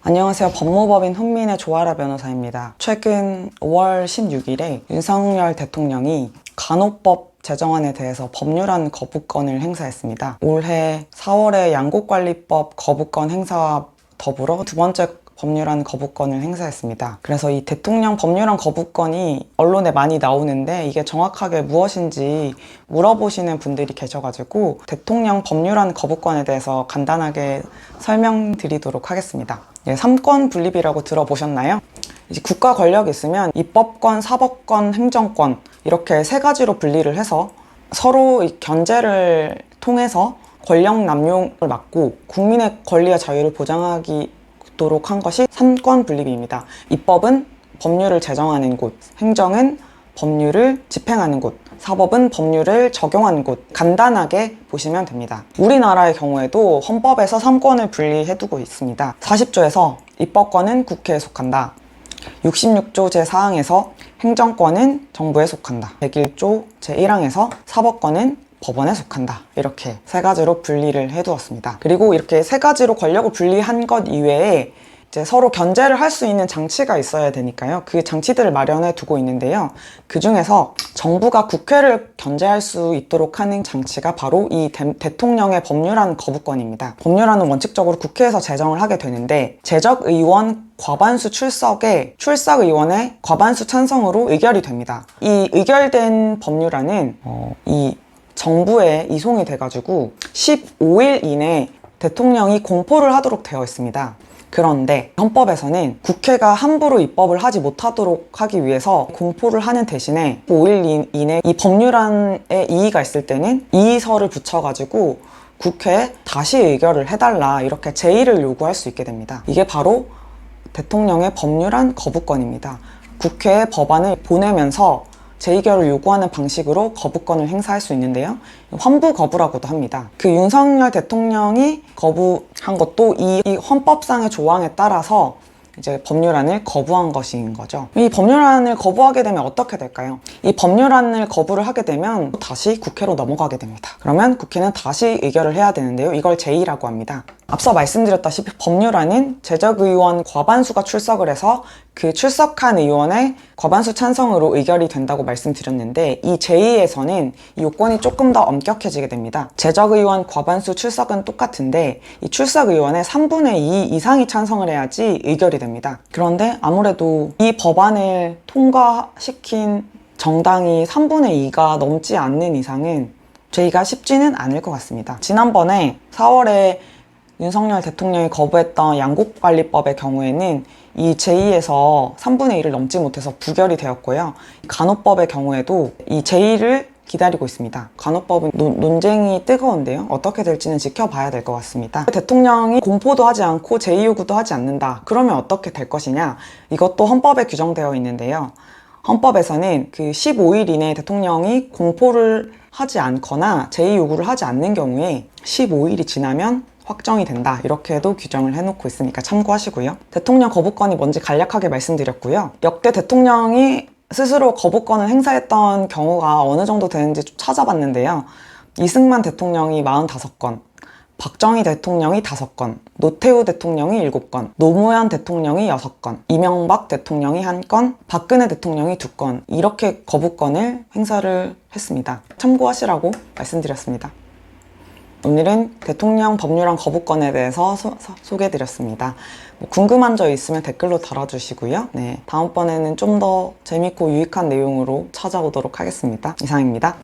안녕하세요. 법무법인 훈민의 조아라 변호사입니다. 최근 5월 16일에 윤석열 대통령이 간호법 제정안에 대해서 법률안 거부권을 행사했습니다. 올해 4월에 양곡관리법 거부권 행사와 더불어 두 번째 법률안 거부권을 행사했습니다. 그래서 이 대통령 법률안 거부권이 언론에 많이 나오는데 이게 정확하게 무엇인지 물어보시는 분들이 계셔가지고 대통령 법률안 거부권에 대해서 간단하게 설명드리도록 하겠습니다. 3권 분립이라고 들어보셨나요? 이제 국가 권력이 있으면 입법권, 사법권, 행정권 이렇게 세 가지로 분리를 해서 서로 견제를 통해서 권력 남용을 막고 국민의 권리와 자유를 보장하기 도록 한 것이 3권 분립입니다. 입법은 법률을 제정하는 곳, 행정은 법률을 집행하는 곳, 사법은 법률을 적용하는 곳, 간단하게 보시면 됩니다. 우리나라의 경우에도 헌법에서 3권을 분리해두고 있습니다. 40조에서 입법권은 국회에 속한다. 66조 제4항에서 행정권은 정부에 속한다. 101조 제1항에서 사법권은 법원에 속한다. 이렇게 세 가지로 분리를 해두었습니다. 그리고 이렇게 세 가지로 권력을 분리한 것 이외에 이제 서로 견제를 할 수 있는 장치가 있어야 되니까요. 그 장치들을 마련해 두고 있는데요. 그 중에서 정부가 국회를 견제할 수 있도록 하는 장치가 바로 이 대통령의 법률안 거부권입니다. 법률안은 원칙적으로 국회에서 제정을 하게 되는데 제적의원 과반수 출석에 출석의원의 과반수 찬성으로 의결이 됩니다. 이 의결된 법률안은 이 정부에 이송이 돼가지고 15일 이내 대통령이 공포를 하도록 되어 있습니다. 그런데 헌법에서는 국회가 함부로 입법을 하지 못하도록 하기 위해서 공포를 하는 대신에 5일 이내 이 법률안에 이의가 있을 때는 이의서를 붙여가지고 국회에 다시 의결을 해달라 이렇게 제의를 요구할 수 있게 됩니다. 이게 바로 대통령의 법률안 거부권입니다. 국회에 법안을 보내면서 재의결을 요구하는 방식으로 거부권을 행사할 수 있는데요. 환부 거부라고도 합니다. 그 윤석열 대통령이 거부한 것도 이 헌법상의 조항에 따라서 이제 법률안을 거부한 것인 거죠. 이 법률안을 거부하게 되면 어떻게 될까요? 이 법률안을 거부를 하게 되면 다시 국회로 넘어가게 됩니다. 그러면 국회는 다시 의결을 해야 되는데요. 이걸 제의라고 합니다. 앞서 말씀드렸다시피 법률안은 제적의원 과반수가 출석을 해서 그 출석한 의원의 과반수 찬성으로 의결이 된다고 말씀드렸는데 이 제의에서는 이 요건이 조금 더 엄격해지게 됩니다. 제적의원 과반수 출석은 똑같은데 이 출석의원의 3분의 2 이상이 찬성을 해야지 의결이 됩니다. 그런데 아무래도 이 법안을 통과시킨 정당이 3분의 2가 넘지 않는 이상은 제의가 쉽지는 않을 것 같습니다. 지난번에 4월에 윤석열 대통령이 거부했던 양곡관리법의 경우에는 이 제의에서 3분의 1을 넘지 못해서 부결이 되었고요. 간호법의 경우에도 이 제의를 기다리고 있습니다. 간호법은 논쟁이 뜨거운데요. 어떻게 될지는 지켜봐야 될 것 같습니다. 대통령이 공포도 하지 않고 제의 요구도 하지 않는다. 그러면 어떻게 될 것이냐? 이것도 헌법에 규정되어 있는데요. 헌법에서는 그 15일 이내에 대통령이 공포를 하지 않거나 제의 요구를 하지 않는 경우에 15일이 지나면 확정이 된다. 이렇게도 규정을 해놓고 있으니까 참고하시고요. 대통령 거부권이 뭔지 간략하게 말씀드렸고요. 역대 대통령이 스스로 거부권을 행사했던 경우가 어느 정도 되는지 좀 찾아봤는데요. 이승만 대통령이 45건, 박정희 대통령이 5건, 노태우 대통령이 7건, 노무현 대통령이 6건, 이명박 대통령이 1건, 박근혜 대통령이 2건 이렇게 거부권을 행사를 했습니다. 참고하시라고 말씀드렸습니다. 오늘은 대통령 법률안 거부권에 대해서 소개해드렸습니다. 궁금한 점 있으면 댓글로 달아주시고요. 다음번에는 좀 더 재밌고 유익한 내용으로 찾아오도록 하겠습니다. 이상입니다.